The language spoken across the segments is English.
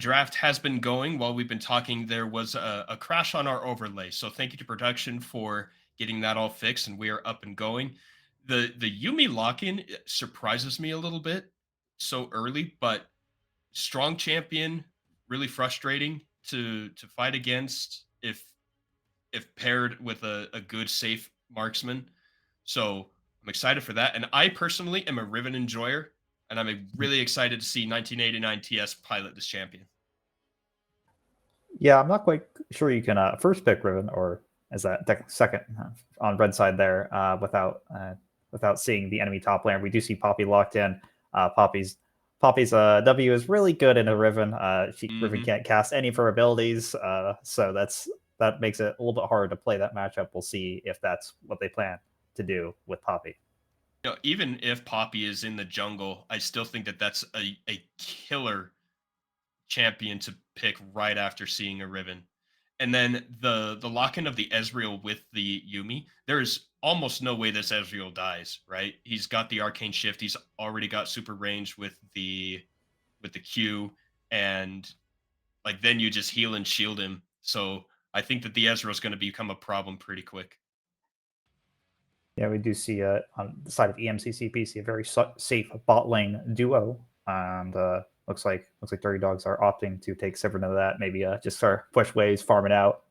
Draft has been going while we've been talking. There was a crash on our overlay, so thank you to production for getting that all fixed, and we are up and going. The Yumi lock-in surprises me a little bit so early, but strong champion, really frustrating to fight against if paired with a good safe marksman. So I'm excited for that. And I personally am a Riven enjoyer, and I'm really excited to see 1989 TS pilot this champion. Yeah, I'm not quite sure you can first pick Riven or as a second on red side there without seeing the enemy top laner. We do see Poppy locked in. Poppy's W is really good in a Riven. Riven Hmm. can't cast any of her abilities, so that makes it a little bit harder to play that matchup. We'll see if that's what they plan to do with Poppy. Even if Poppy is in the jungle, I still think that that's a killer champion to pick right after seeing a Riven. And then the lock-in of the Ezreal with the Yumi, there's almost no way this Ezreal dies, right? He's got the arcane shift, he's already got super range with the Q, and like then you just heal and shield him. So I think that the Ezreal is going to become a problem pretty quick. Yeah, we do see on the side of EMCC PC a very safe bot lane duo, and looks like Dirty Dogs are opting to take Sivern of that. Maybe just start push waves, farm it out,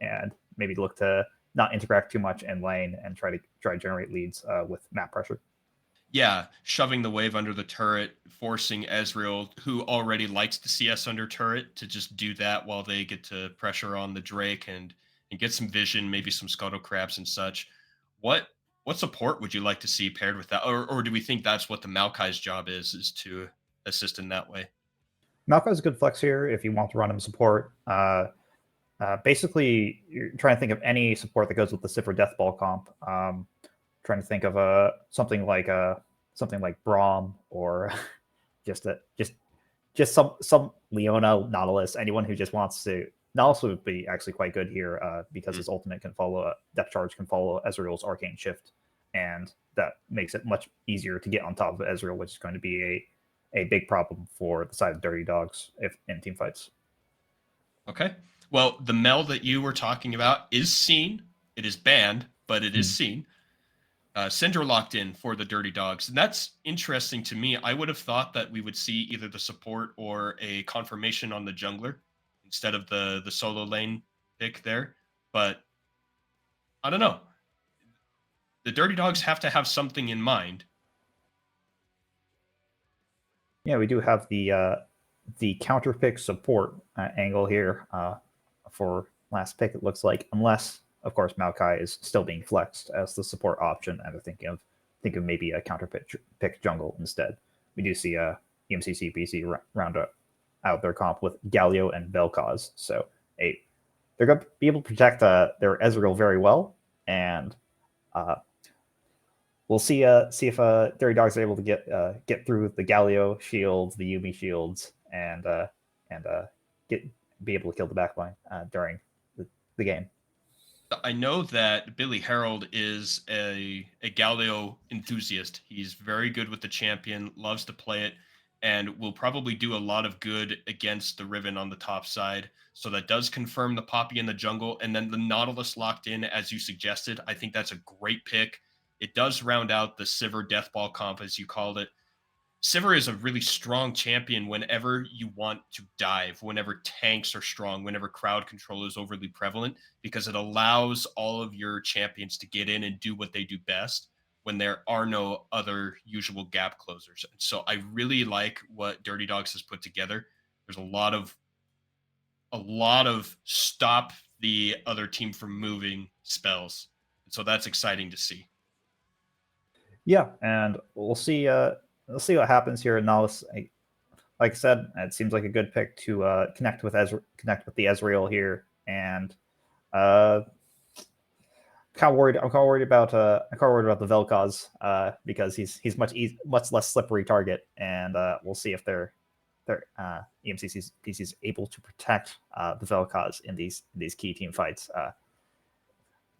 and maybe look to not interact too much in lane and try to generate leads with map pressure. Yeah, shoving the wave under the turret, forcing Ezreal, who already likes the CS under turret, to just do that while they get to pressure on the Drake and get some vision, maybe some scuttle crabs and such. What what support would you like to see paired with that, or do we think that's what the Maokai's job is to assist in that way? Malphite's a good flex here if you want to run him support. Basically, you're trying to think of any support that goes with the Sivir Death Ball comp. Trying to think of something like Braum or just a just some Leona, Nautilus, anyone who just wants to. Nautilus would be actually quite good here because Mm. his ultimate can follow depth charge can follow Ezreal's arcane shift, and that makes it much easier to get on top of Ezreal, which is going to be a big problem for the side of Dirty Dogs if in team fights. Okay. Well, the Mel that you were talking about is seen. It is banned, but it is Hmm. seen. Syndra locked in for the Dirty Dogs. And that's interesting to me. I would have thought that we would see either the support or a confirmation on the jungler instead of the solo lane pick there. But I don't know. The Dirty Dogs have to have something in mind. Yeah, we do have the counter pick support angle here for last pick. It looks like, unless of course Maokai is still being flexed as the support option, and they're think of maybe a counter pick jungle instead. We do see EMCC PC round out their comp with Galio and Vel'Koz, so they're going to be able to protect their Ezreal very well, and uh, we'll see if Dirty Dogs are able to get through the Galio shields, the Yumi shields, and get be able to kill the backline during the game. I know that Billy Harold is a Galio enthusiast. He's very good with the champion, loves to play it, and will probably do a lot of good against the Riven on the top side. So that does confirm the Poppy in the jungle. And then the Nautilus locked in, as you suggested. I think that's a great pick. It does round out the Sivir Deathball comp, as you called it. Sivir is a really strong champion whenever you want to dive, whenever tanks are strong, whenever crowd control is overly prevalent, because it allows all of your champions to get in and do what they do best when there are no other usual gap closers. And so I really like what Dirty Dogs has put together. There's a lot of stop the other team from moving spells. And so that's exciting to see. Yeah, and we'll see what happens here. Nautilus, like I said, it seems like a good pick to connect with the Ezreal here, and uh, kind of worried. I'm kind of worried about the Vel'Koz because he's much less slippery target, and we'll see if their EMCC's PC is able to protect the Vel'Koz in these key team fights.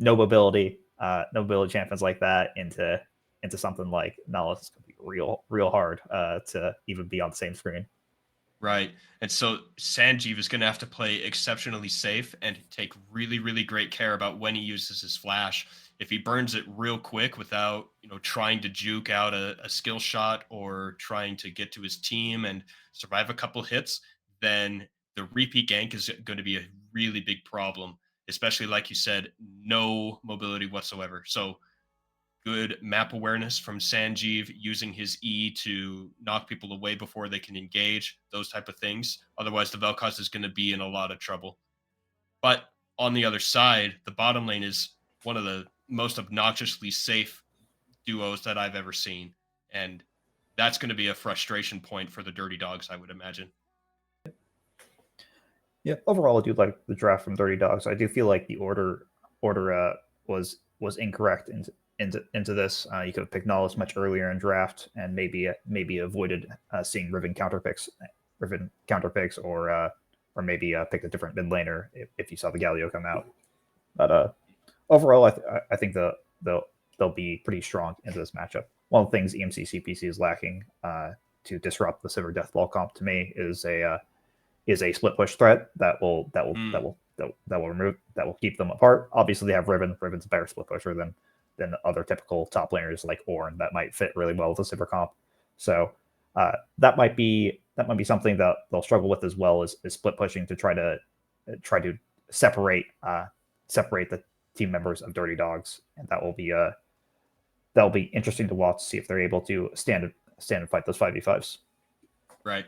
No mobility champions like that into something like Nautilus is going to be real hard to even be on the same screen. Right. And so Sanjeev is going to have to play exceptionally safe and take really, really great care about when he uses his flash. If he burns it real quick without, trying to juke out a skill shot or trying to get to his team and survive a couple hits, then the repeat gank is going to be a really big problem, especially like you said, no mobility whatsoever. So good map awareness from Sanjeev, using his E to knock people away before they can engage, those type of things. Otherwise, the Vel'Koz is going to be in a lot of trouble. But on the other side, the bottom lane is one of the most obnoxiously safe duos that I've ever seen. And that's going to be a frustration point for the Dirty Dogs, I would imagine. Yeah, overall, I do like the draft from Dirty Dogs. I do feel like the order was incorrect into this. You could have picked Nollis much earlier in draft, and maybe avoided seeing Riven counterpicks, or maybe pick a different mid laner if you saw the Galio come out. But overall, I think they'll be pretty strong into this matchup. One of the things EMCC PC is lacking to disrupt the Sivir Deathball comp to me is a split push threat that will keep them apart. Obviously, they have Riven. Riven's a better split pusher than other typical top laners like Ornn that might fit really well with the Sivir comp. So that might be something that they'll struggle with as well as split pushing to try to separate the team members of Dirty Dogs, and that'll be interesting to watch, see if they're able to stand and fight those 5v5s. Right.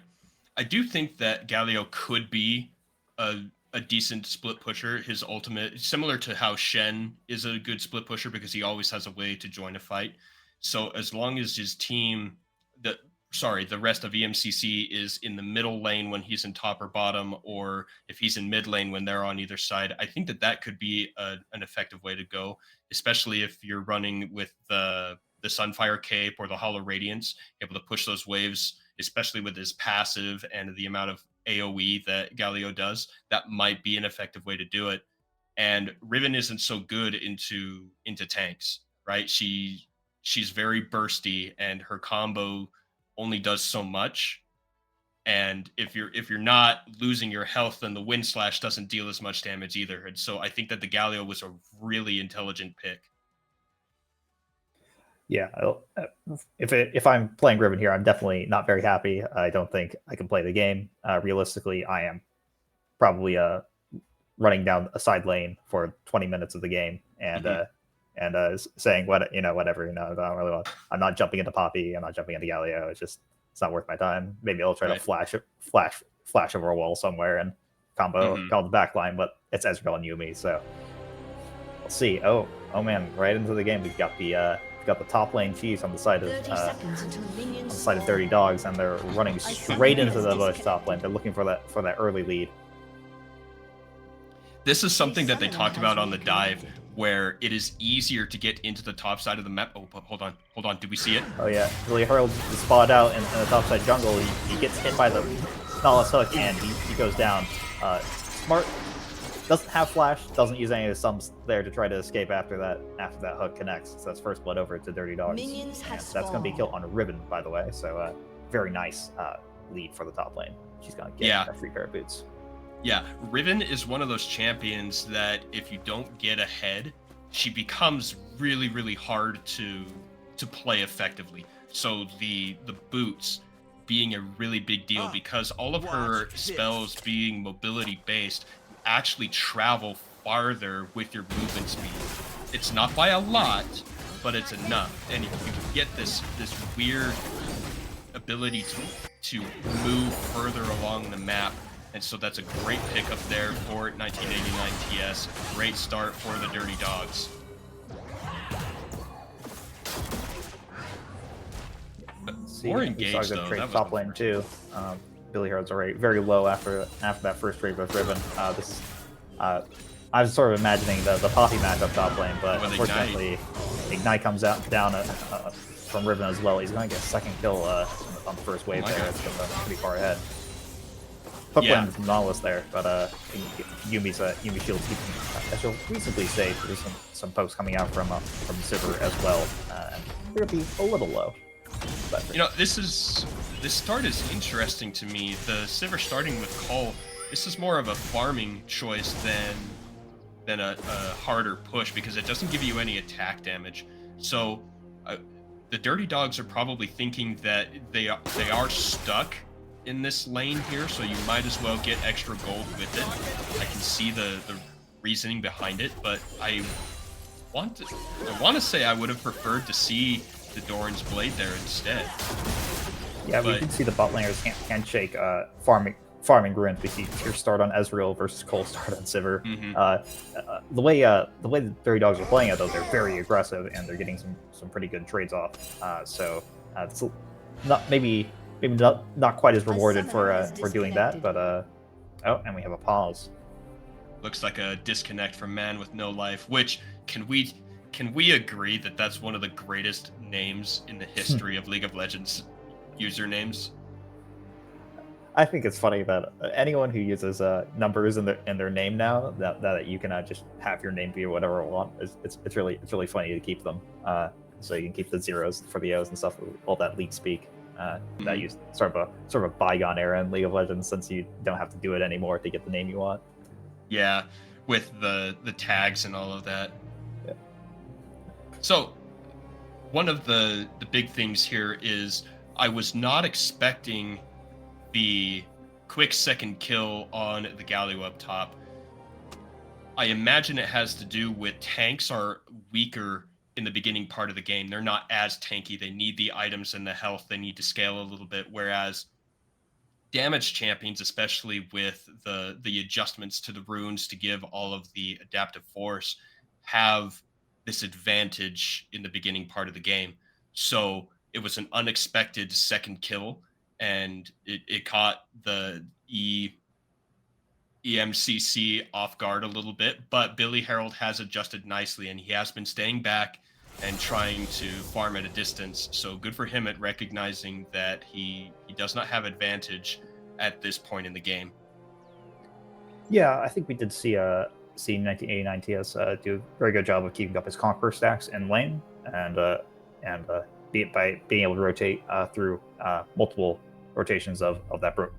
I do think that Galio could be a decent split pusher. His ultimate, similar to how Shen is a good split pusher because he always has a way to join a fight. So as long as his team, the rest of EMCC is in the middle lane when he's in top or bottom, or if he's in mid lane when they're on either side, I think that could be an effective way to go, especially if you're running with the Sunfire Cape or the Hollow Radiance, able to push those waves, especially with his passive and the amount of AoE that Galio does. That might be an effective way to do it. And Riven isn't so good into tanks, right? She's very bursty, and her combo only does so much. And if you're not losing your health, then the Wind Slash doesn't deal as much damage either. And so I think that the Galio was a really intelligent pick. Yeah, if I'm playing Riven here, I'm definitely not very happy. I don't think I can play the game. Realistically, I am probably running down a side lane for 20 minutes of the game and saying whatever. I don't really want. I'm not jumping into Poppy. I'm not jumping into Galio. It's not worth my time. Maybe I'll try to flash over a wall somewhere and combo the back line, but it's Ezreal and Yuumi, so we'll see. Oh man, right into the game. We've got the top lane cheese on the side of Dirty Dogs, and they're running straight into the bush top lane. They're looking for that early lead. This is something that they talked about on the dive, where it is easier to get into the top side of the map. Oh, but hold on. Did we see it? Oh yeah, Billy Harold is spotted out in the top side jungle. He gets hit by the Nollis hook, and he goes down. Smart doesn't have flash, doesn't use any of the sums there to try to escape after that hook connects. So that's first blood over to Dirty Dogs. That's going to be killed on Riven, by the way. So very nice lead for the top lane. She's going to get a free pair of boots. Yeah, Riven is one of those champions that if you don't get ahead, she becomes really, really hard to play effectively. So the boots being a really big deal because all of her spells being mobility based actually travel farther with your movement speed. It's not by a lot, but it's enough. And you get this weird ability to move further along the map. And so that's a great pickup there for 1989 TS. Great start for the Dirty Dogs. More engaged though. That was top lane too. Billy Harold's already very low after that first trade with Riven. I was sort of imagining the Poppy matchup top lane, but unfortunately, Ignite comes down from Riven as well. He's going to get a second kill on the first wave there. It's pretty far ahead. Hook lane from Nollis there, but Yumi's shield keeping reasonably safe. There's some pokes coming out from Sivir as well. They're going to be a little low. But this start is interesting to me. The Sivir starting with Cull. This is more of a farming choice than a harder push because it doesn't give you any attack damage. So the Dirty Dogs are probably thinking that they are stuck in this lane here, so you might as well get extra gold with it. I can see the reasoning behind it, but I want to say I would have preferred to see the Doran's Blade there instead. Yeah, we did see the bot laners handshake farming ruins. We see Tier start on Ezreal versus Cole start on Sivir. The way the Dirty Dogs are playing it, though, they're very aggressive and they're getting some pretty good trades off. It's not maybe not quite as rewarded for doing that, but oh, and we have a pause. Looks like a disconnect from Man with No Life. Which can we agree that that's one of the greatest names in the history of League of Legends usernames? I think it's funny that anyone who uses numbers in their name now, that you can just have your name be whatever you want. It's really funny to keep them. So you can keep the zeros for the O's and stuff. All that league speak. That used sort of a bygone era in League of Legends, since you don't have to do it anymore to get the name you want. Yeah, with the tags and all of that. Yeah. So one of the big things here is I was not expecting the quick second kill on the Galio up top. I imagine it has to do with tanks are weaker in the beginning part of the game. They're not as tanky. They need the items and the health. They need to scale a little bit, whereas damage champions, especially with the adjustments to the runes to give all of the adaptive force, have this advantage in the beginning part of the game. So it was an unexpected second kill, and it caught the EMCC off guard a little bit, but Billy Harold has adjusted nicely, and he has been staying back and trying to farm at a distance. So good for him at recognizing that he does not have advantage at this point in the game. Yeah, I think we did see 1989 TS do a very good job of keeping up his Conqueror stacks in lane, and by being able to rotate through multiple rotations of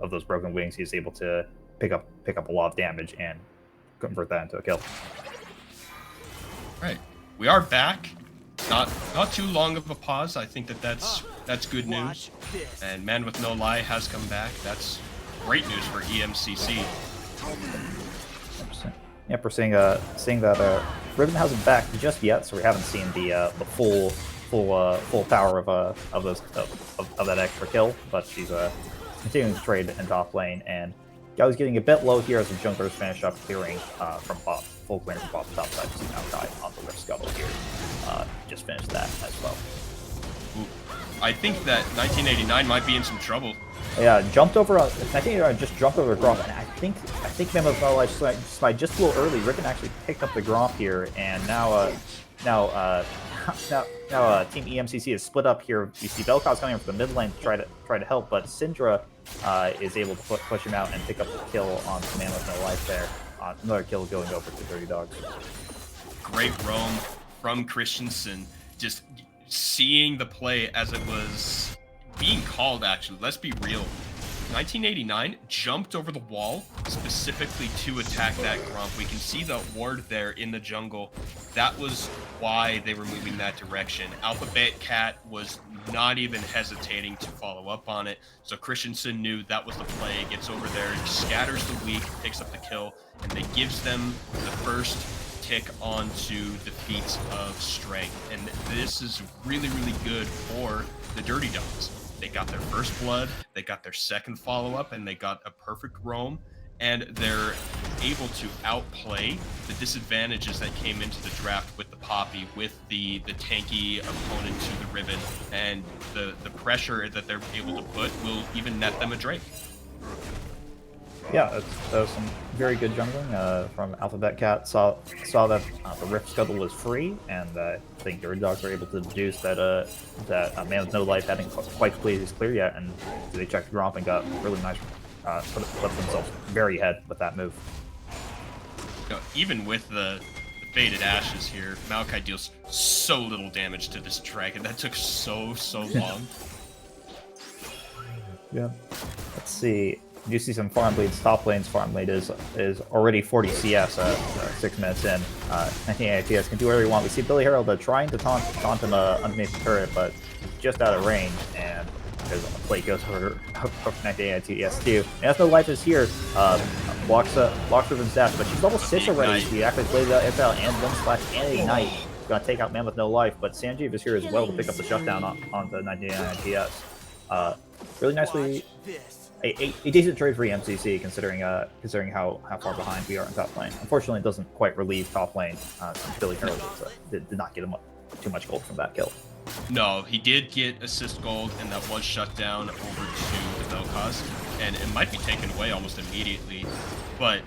those broken wings, he's able to pick up a lot of damage and convert that into a kill. Right, we are back. Not too long of a pause. I think that's good news. And Man with No Lie has come back. That's great news for EMCC. Yep, we're seeing that Riven hasn't back just yet, so we haven't seen the full power of that extra kill. But she's continuing to trade in top lane, and Galio's getting a bit low here as the junglers finish up clearing from bot, full clearing from bot top side. See now guy on the Rift Scuttle here. Just finished that as well. Ooh. I think that 1989 might be in some trouble. Yeah, jumped over. 1989 just jumped over the Gromp, and I think Mammoth fell like slide just a little early. Riven actually picked up the Gromp here, and now Team EMCC is split up here. You see Vel'Koz coming from the mid lane to try to help, but Syndra is able to push him out and pick up the kill on Man with No Life there. Another kill going over to Dirty Dogs. Great roam from Christensen, just seeing the play as it was being called. Actually, let's be real. 1989 jumped over the wall specifically to attack that Gromp. We can see the ward there in the jungle. That was why they were moving that direction. Alpha Beta Cat was not even hesitating to follow up on it. So Christensen knew that was the play. Gets over there, scatters the weak, picks up the kill, and it gives them the first tick onto the feats of strength. And this is really, really good for the Dirty Dogs. They got their first blood, they got their second follow-up, and they got a perfect roam, and they're able to outplay the disadvantages that came into the draft with the Poppy, with the tanky opponent to the Riven, and the pressure that they're able to put will even net them a Drake. Yeah, that was some very good jungling from Alphabet Cat. Saw that the Rift Scuttle was free, and I think Dirty Dogs were able to deduce that Man with No Life hadn't quite completed his clear yet, and they checked the Gromp and got really nice, put themselves very ahead with that move. You know, even with the faded ashes here, Maokai deals so little damage to this dragon. That took so long. Yeah. Let's see. You see some farm bleeds. Top lane's farm bleed is already 40 CS 6 minutes in. 19 ATS can do whatever you want. We see Billy Harold trying to taunt him underneath the turret, but he's just out of range, and there's a plate goes over 19 ATS too. And as no life is here, blocks Riven's dash, but she's level 6 already. She actually played the exile and one slash and a knight. Gonna take out Man with no life, but Sanjeev is here as well to pick up the shutdown onto 99 ATS. Really nicely. A decent trade for EMCC considering how far behind we are in top lane. Unfortunately, it doesn't quite relieve top lane since Billy Harold did not get him too much gold from that kill. No, he did get assist gold, and that was shut down over to the Vel'Koz, and it might be taken away almost immediately. But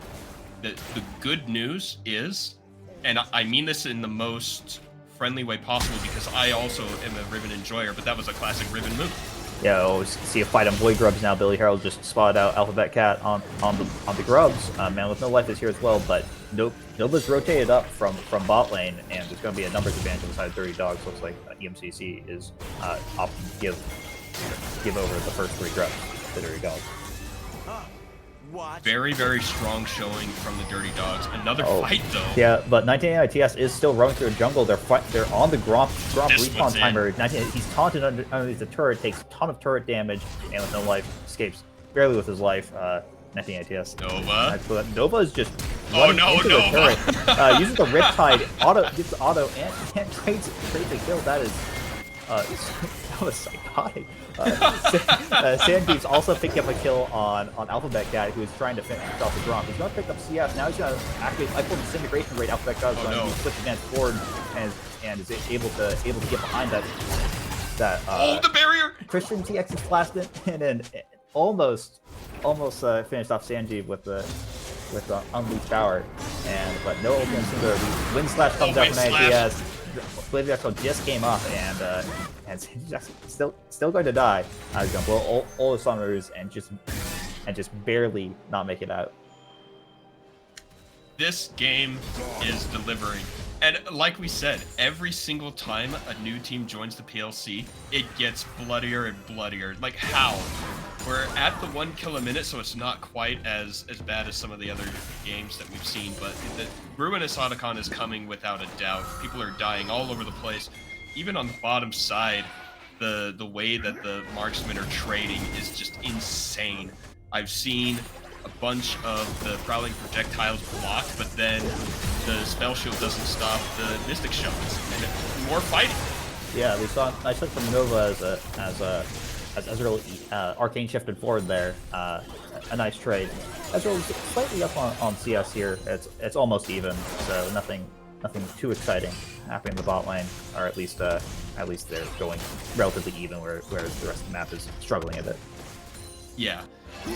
the good news is, and I mean this in the most friendly way possible because I also am a Riven enjoyer, but that was a classic Riven move. Yeah, we'll see a fight on Void Grubs now. Billy Harold just spotted out Alphabet Cat on the Grubs. Man with no life is here as well, but Nova's rotated up from bot lane, and there's going to be a numbers advantage on the side of Dirty Dogs. Looks like EMCC is opting to give over the first 3 Grubs to Dirty Dogs. Very, very strong showing from the Dirty Dogs. Another fight, though. Yeah, but 19 ITS is still running through a jungle. They're on the Gromp respawn timer. 19, he's taunted underneath the turret, takes a ton of turret damage, and with no life, escapes barely with his life. 19 ITS. Nova is just running into the turret. Uses the Riptide, gets the auto, and trades a kill. That was psychotic. Sanjeev's also picking up a kill on Alphabet Cat, who is trying to finish off the Gromp. He's going to pick up CS. Now he's going to activate the disintegration rate. Alphabet Cat is going to switch advance forward and is able to get behind that. The barrier! Christian TX is blasted and then almost finished off Sanjeev with the unleashed power. But no ultimate singular. Wind Slash comes out from ATS. Blade Echo just came up, and still going to die. He's going to blow all the Sunroos and just barely not make it out. This game is delivering. And like we said, every single time a new team joins the PLC, it gets bloodier and bloodier. Like, how? We're at the 1 kill a minute, so it's not quite as bad as some of the other games that we've seen, but the Ruinous Otacon is coming without a doubt. People are dying all over the place. Even on the bottom side, the way that the marksmen are trading is just insane. I've seen a bunch of the prowling projectiles blocked, but then the spell shield doesn't stop the mystic shots, and more fighting. Yeah, I said from Nova as Ezreal arcane shifted forward there. A nice trade. Ezreal's slightly up on CS here. It's almost even, so nothing too exciting happening in the bot lane, or at least they're going relatively even, whereas the rest of the map is struggling a bit. Yeah,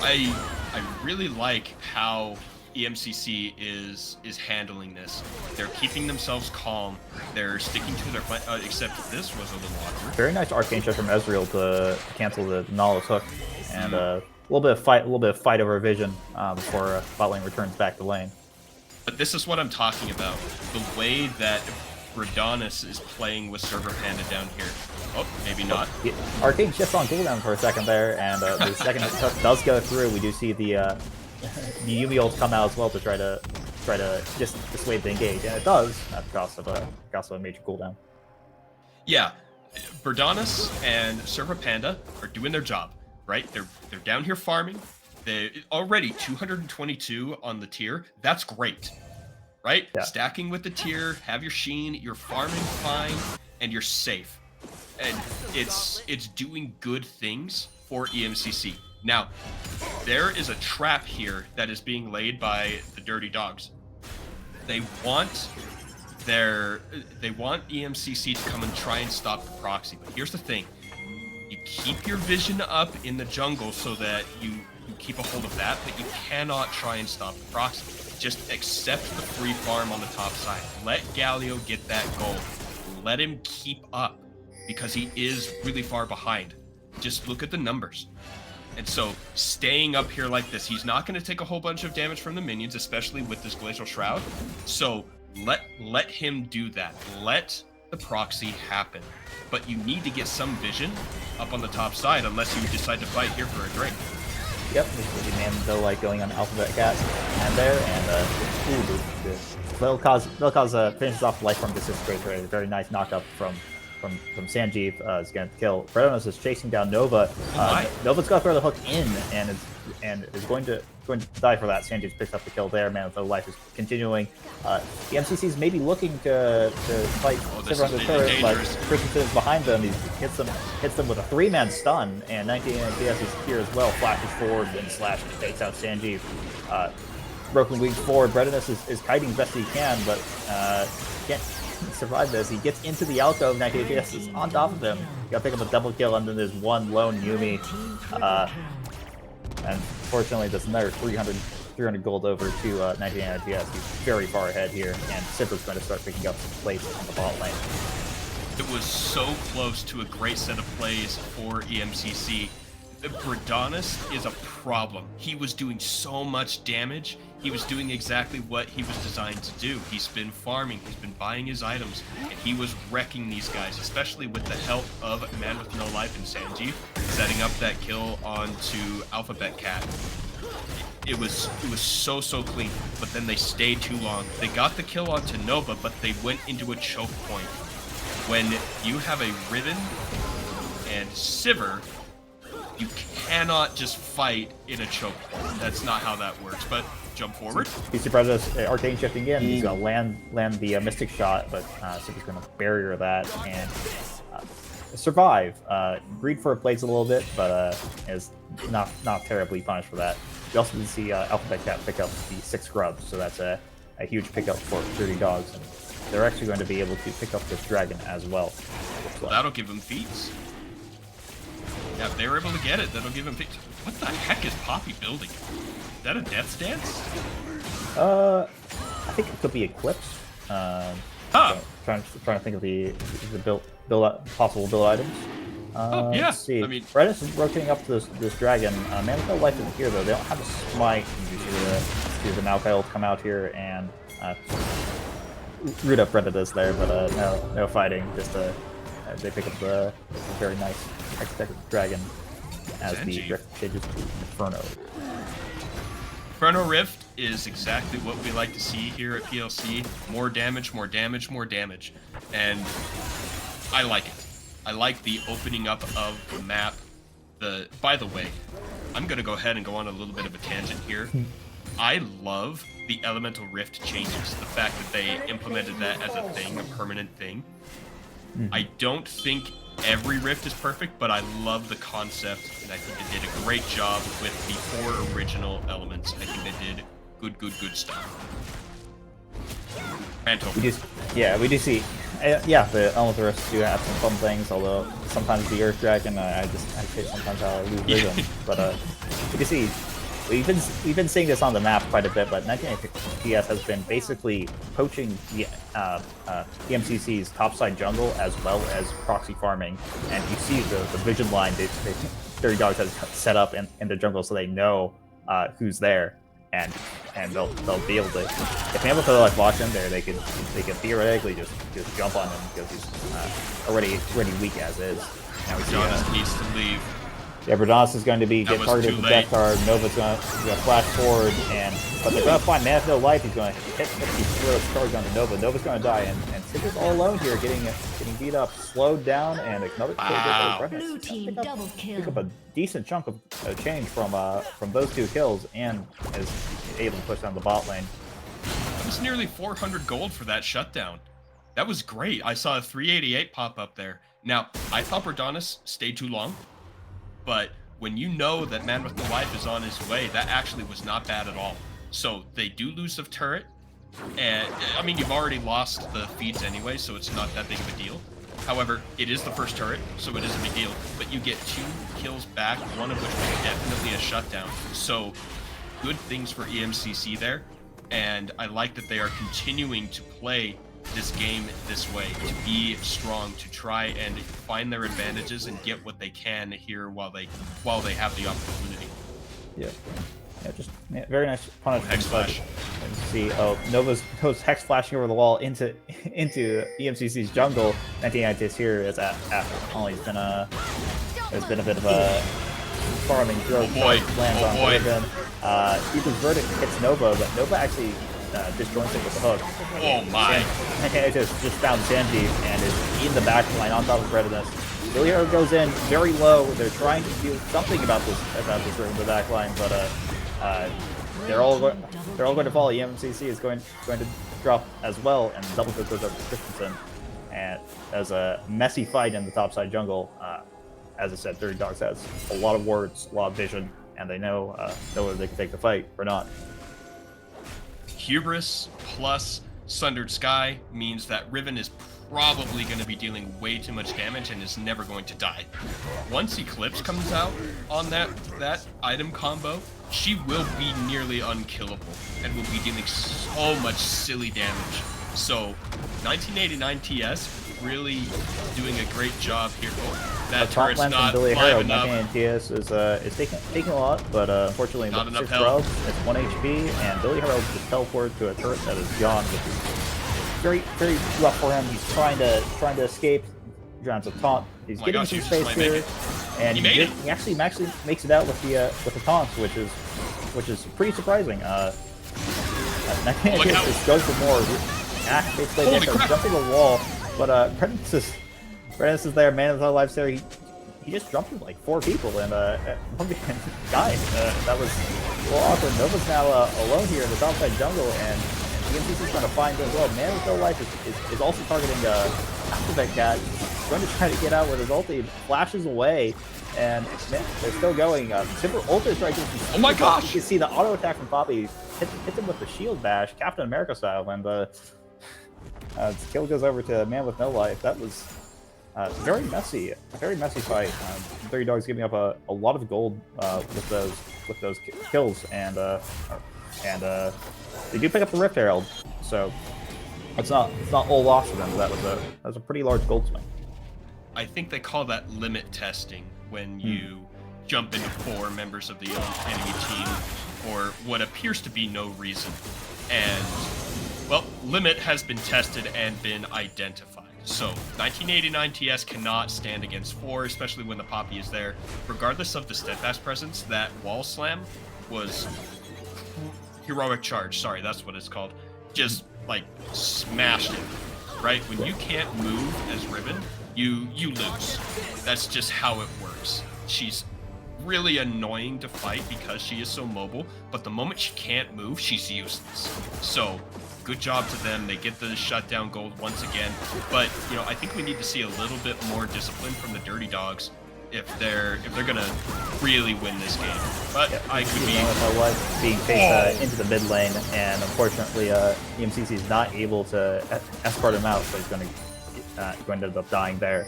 I really like how EMCC is handling this. They're keeping themselves calm. They're sticking to their plan. Except this was a little awkward. Very nice arcane shift from Ezreal to cancel the Nautilus hook, and a little bit of fight over vision before bot lane returns back to lane. But this is what I'm talking about. The way that Radonus is playing with Server Panda down here. Oh, maybe not. Yeah, arcane shift on cooldown for a second there, and the second it does go through, we do see the Yuumi ults come out as well to try to just dissuade the engage, and it does at the cost of a major cooldown. Yeah, Radonus and Server Panda are doing their job, right? They're down here farming. They already 222 on the tier. That's great, right? Yeah. Stacking with the tier, have your sheen, you're farming fine, and you're safe. And it's doing good things for EMCC. Now, there is a trap here that is being laid by the Dirty Dogs. They want EMCC to come and try and stop the proxy. But here's the thing. You keep your vision up in the jungle so that you keep a hold of that, but you cannot try and stop the proxy. Just accept the free farm on the top side. Let Galio get that gold. Let him keep up, because he is really far behind. Just look at the numbers. And so, staying up here like this, he's not going to take a whole bunch of damage from the minions, especially with this Glacial Shroud. So, let him do that. Let the proxy happen. But you need to get some vision up on the top side unless you decide to fight here for a drink. Yep, the man though like going on Alphabet Cat and there, and they'll cause finishes off life from disintegrate. A very nice knockup from Sanjeev is going to kill. Bredonos is chasing down Nova. Nova's got to throw the hook in and is going to die for that. Sanjeev picks up the kill there. Man with no life is continuing. The EMCC is maybe looking to fight Sivir on the turret, but Christensen is behind them. He hits them with a 3-man stun, and 19 PS is here as well. Flashes forward and slash takes out Sanjeev. Broken wings forward. Bredonos is kiting as best he can, but can't survive this. He gets into the alcove. 19 PS is on top of him. Gotta pick up a double kill, and then there's one lone Yumi. And fortunately, there's another 300 gold over to 99 FPS. He's very far ahead here, and Sivir's going to start picking up some plays on the bot lane. It was so close to a great set of plays for EMCC. Bredonos is a problem. He was doing so much damage. He was doing exactly what he was designed to do. He's been farming, he's been buying his items, and he was wrecking these guys, especially with the help of Man with No Life and Sanjeev, setting up that kill onto Alphabet Cat. It was so clean, but then they stayed too long. They got the kill onto Nova, but they went into a choke point. When you have a Riven and Sivir, you cannot just fight in a choke point. That's not how that works, but jump forward. PC Bredonos arcane shifting in. He's going to land the Mystic Shot, but Sivir's going to barrier that and survive. Greed for plays a little bit, but is not terribly punished for that. We also did see Alphabet Cat pick up the 6 grubs, so that's a huge pickup for 30 dogs. And they're actually going to be able to pick up this dragon as well. Well, that'll give them feats. Yeah, if they're able to get it, that'll give them feats. What the heck is Poppy building? Is that a Death's Dance? I think it could be Eclipse. So trying to think of the possible build items. Yeah. Let's see. I mean, Bredonos is rotating up to this dragon. Man with no life isn't here though. They don't have a smite. You see the Maokai ult come out here and root up Bredonos there, but no fighting. Just they pick up the very nice Hextech dragon as the drift changes to Inferno. Inferno Rift is exactly what we like to see here at PLC. More damage, more damage, more damage. And I like it. I like the opening up of the map. By the way, I'm going to go ahead and go on a little bit of a tangent here. I love the Elemental Rift changes. The fact that they implemented that as a thing, a permanent thing. I don't think every Rift is perfect, but I love the concept, and I think they did a great job with the 4 original elements. I think they did good stuff. We do see. The Elemental Rifts do have some fun things, although sometimes the Earth Dragon, I say sometimes I lose rhythm. But we do see. We've been seeing this on the map quite a bit, but 19 PS has been basically poaching the EMCC's topside jungle as well as proxy farming, and you see the vision line Dirty Dogs has set up in the jungle so they know who's there, and they'll be able to, if Man with No Life walks in there, they can theoretically just jump on him because he's already weak as is. Now we see Bredonos needs to leave. Yeah, Bredonos is going to get targeted with the Death Card. Nova's going to flash forward, but they're going to find Man with No Life. He's going to hit these charge onto Nova. Nova's going to die, and Sivir's all alone here, getting beat up, slowed down, and another kill. Blue team double kill. Pick up a decent chunk of change from those 2 kills, and is able to push down the bot lane. That was nearly 400 gold for that shutdown. That was great. I saw a 388 pop up there. Now, I thought Bredonos stayed too long. But when you know that Man with No Life is on his way, that actually was not bad at all. So they do lose the turret, and I mean, you've already lost the feeds anyway, so it's not that big of a deal. However, it is the first turret, so it is a big deal. But you get 2 kills back, one of which was definitely a shutdown. So good things for EMCC there, and I like that they are continuing to play this game this way, to be strong, to try and find their advantages and get what they can here while they have the opportunity. Very nice punishment. Hex Flash. see, oh, Nova's hex flashing over the wall into EMCC's jungle. 1990s here is after all. There's been a bit of a farming throw. Lands on Riven. Ethan's verdict hits Nova, but Nova actually disjoints it with the hook. Oh my! 1990s just found Sanjeev and is in the back line on top of Readiness. Billy Hero goes in very low. They're trying to do something about this room in the back line, but they're all going to fall. EMCC is going to drop as well, and double goes over to Christensen. And as a messy fight in the topside jungle, as I said, Dirty Dogs has a lot of words, a lot of vision, and they know whether they can take the fight or not. Hubris plus Sundered Sky means that Riven is probably going to be dealing way too much damage and is never going to die. Once Eclipse comes out on that item combo, she will be nearly unkillable and will be dealing so much silly damage. So 1989 TS really doing a great job here. Oh, that turret's not live enough. 1989 TS is taking a lot, but unfortunately not with enough 6 health. Grubs, it's 1 HP, and Billy Harold just teleported to a turret that is gone, which is very, very rough for him. He's trying to escape. Drowns a taunt. He's getting some space here, and he actually makes it out with the taunts, which is pretty surprising. 1989 TS just goes for more. Basically, they're jumping the wall, but Prentice is there, man with no lives there. He just jumped with like 4 people and died. That was a little awkward. Nova's now alone here in the topside jungle, and EMCC is trying to find him as well. Man with no life is also targeting Alphabet Cat. He's going to try to get out with his ulti, flashes away, and man, they're still going. Simper ult is right. Oh my gosh! You can see the auto attack from Poppy hits him with the shield bash, Captain America style, and kill goes over to Man with no life. That was very messy fight. Dirty Dogs giving up a lot of gold with those kills, and they do pick up the Rift Herald, so it's not all lost for them. That was a pretty large gold swing. I think they call that limit testing when you jump into 4 members of the enemy team for what appears to be no reason, and well, limit has been tested and been identified. So 1989 TS cannot stand against 4, especially when the Poppy is there. Regardless of the steadfast presence, that wall slam was heroic charge. Sorry, that's what it's called. Just like smashed it. Right? When you can't move as Riven, you lose. That's just how it works. She's really annoying to fight because she is so mobile, but the moment she can't move, she's useless. So good job to them. They get the shutdown gold once again. But I think we need to see a little bit more discipline from the Dirty Dogs if they're gonna really win this game. But yeah, I could be being faced into the mid lane, and unfortunately, EMCC is not able to escort him out, so he's going to end up dying there.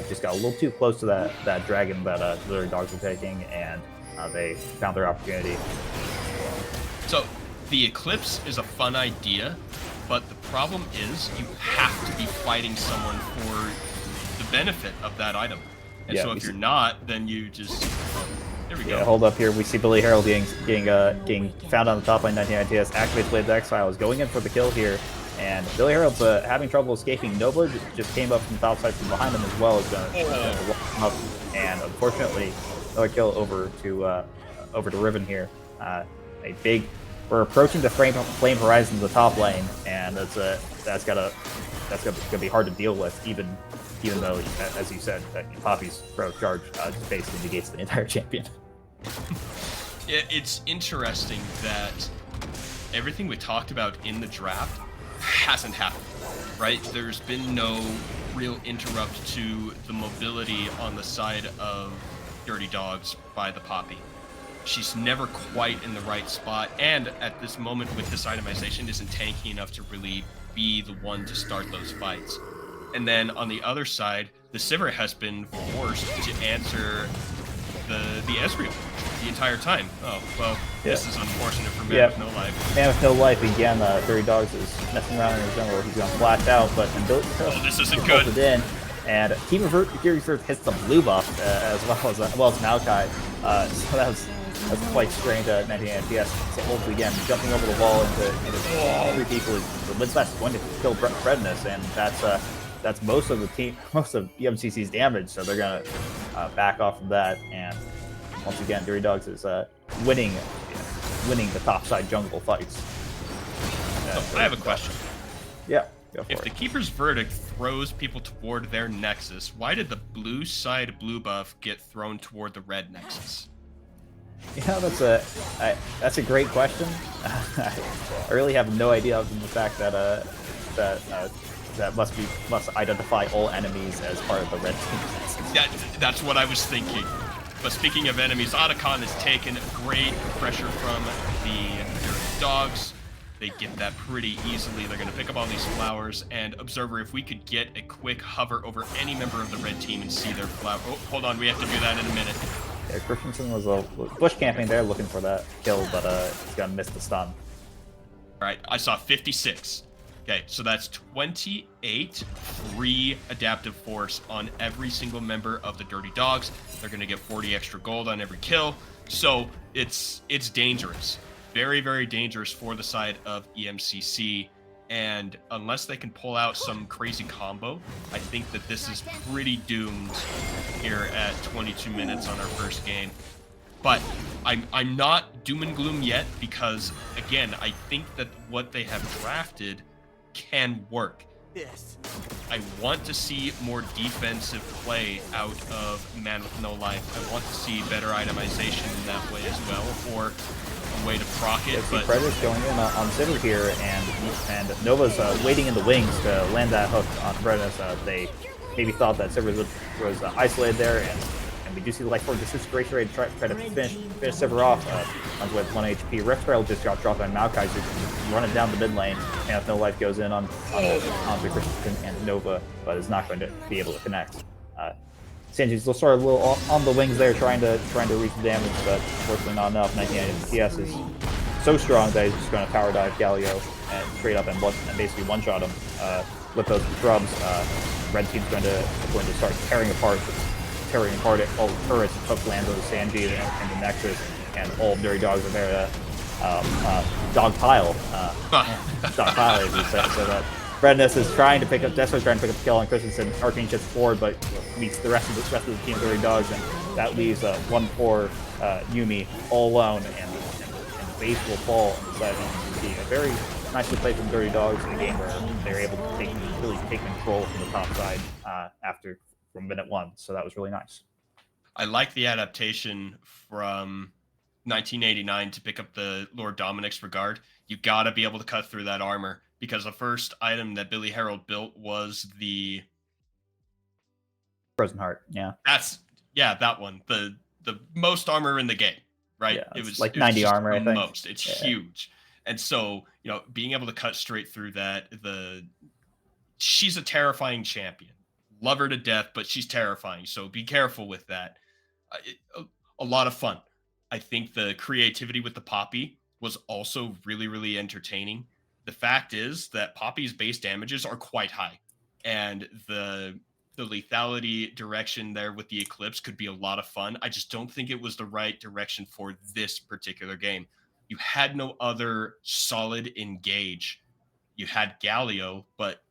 Just got a little too close to that dragon that the Dirty Dogs were taking, and they found their opportunity. So the Eclipse is a fun idea, but the problem is you have to be fighting someone for the benefit of that item. And so if you're not, then you just... There we go. Yeah, hold up here. We see Billy Harold getting found on the top lane. 99 TS activates Blade of Exile, is going in for the kill here. And Billy Harold's having trouble escaping. Nova just came up from the top side from behind him as well. Is going to lock him up. And unfortunately, another kill over to Riven here. We're approaching the flame horizon of the top lane, and that's gonna be hard to deal with, even though, as you said, that Poppy's pro charge just basically negates the entire champion. It's interesting that everything we talked about in the draft hasn't happened, right? There's been no real interrupt to the mobility on the side of Dirty Dogs by the Poppy. She's never quite in the right spot, and at this moment with this itemization isn't tanky enough to really be the one to start those fights. And then on the other side, the Sivir has been forced to answer the Ezreal the entire time. Oh, well, this is unfortunate for Man with No Life. Man with No Life, again, Dirty Dogs is messing around in the jungle. He's going to flash out, but this isn't good. In, and Team Fury's hits the blue buff as well as Maokai. So as the fight strained 99 FPS. So Wolves again jumping over the wall into 3 people. The mid slash is going to kill Redness, and that's most of EMCC's damage. So they're gonna back off of that, and once again, Dirty Dogs is winning the topside jungle fights. So I have a question. Yeah. If the Keeper's Verdict throws people toward their Nexus, why did the blue side blue buff get thrown toward the red Nexus? Yeah, that's a great question. I really have no idea other than the fact that that must identify all enemies as part of the red team. That's what I was thinking. But speaking of enemies, Otacon has taken great pressure from the Dirty Dogs. They get that pretty easily. They're going to pick up all these flowers. And Observer, if we could get a quick hover over any member of the red team and see their flower. Oh, hold on. We have to do that in a minute. Yeah, Christensen was bush camping there looking for that kill, but he's going to miss the stun. All right. I saw 56. Okay, so that's 28 free adaptive force on every single member of the Dirty Dogs. They're going to get 40 extra gold on every kill. So it's dangerous. Very, very dangerous for the side of EMCC, and unless they can pull out some crazy combo, I think that this is pretty doomed here at 22 minutes on our first game. But I'm not doom and gloom yet, because again, I think that what they have drafted can work. I want to see more defensive play out of Man with No Life. I want to see better itemization in that way as well, or a way to proc it. But Predator's going in on Sivir here, and Nova's waiting in the wings to land that hook on Predator. They maybe thought that Sivir was isolated there, and we do see the Life Force disintegration rate try to finish Sivir off. With 1 HP. Rift Trail just got dropped by Maokai, so can run it down the mid lane. Man with No Life goes in on Christensen and Nova, but is not going to be able to connect. Sanji's still sort of a little on the wings there, trying to reach the damage, but unfortunately not enough. 99 FPS is so strong that he's just going to power dive Galio and straight up and basically one-shot him with those shrubs. Red team's going to start tearing apart all the turrets. Hook lands on the Sanji and the Nexus, and all Dirty Dogs are there to dog pile. Dog pile, as you said. So that Redness is desperately trying to pick up the kill on Christensen. Arcane shifts forward, but meets the rest of the team of Dirty Dogs, and that leaves 1-4 Yumi all alone, and the base will fall on the side of EMCC. A very nicely played from Dirty Dogs in a game where they were able to really take control from the top side from minute 1. So that was really nice. I like the adaptation from 1989 to pick up the Lord Dominic's Regard. You got to be able to cut through that armor, because the first item that Billy Harold built was the Frozen Heart. Yeah, that one. The most armor in the game, right? Yeah, it was like 90 armor. I think most. It's huge, and so being able to cut straight through that. She's a terrifying champion. Love her to death, but she's terrifying. So be careful with that. A lot of fun. I think the creativity with the Poppy was also really, really entertaining. The fact is that Poppy's base damages are quite high, and the lethality direction there with the Eclipse could be a lot of fun. I just don't think it was the right direction for this particular game. You had no other solid engage. You had Galio, but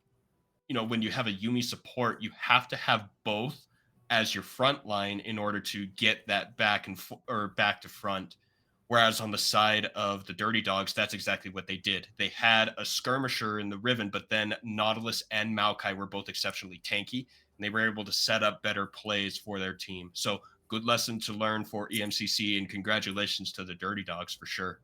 when you have a Yumi support, you have to have both as your front line in order to get that back to front. Whereas on the side of the Dirty Dogs, that's exactly what they did. They had a skirmisher in the Riven, but then Nautilus and Maokai were both exceptionally tanky, and they were able to set up better plays for their team. So good lesson to learn for EMCC, and congratulations to the Dirty Dogs for sure.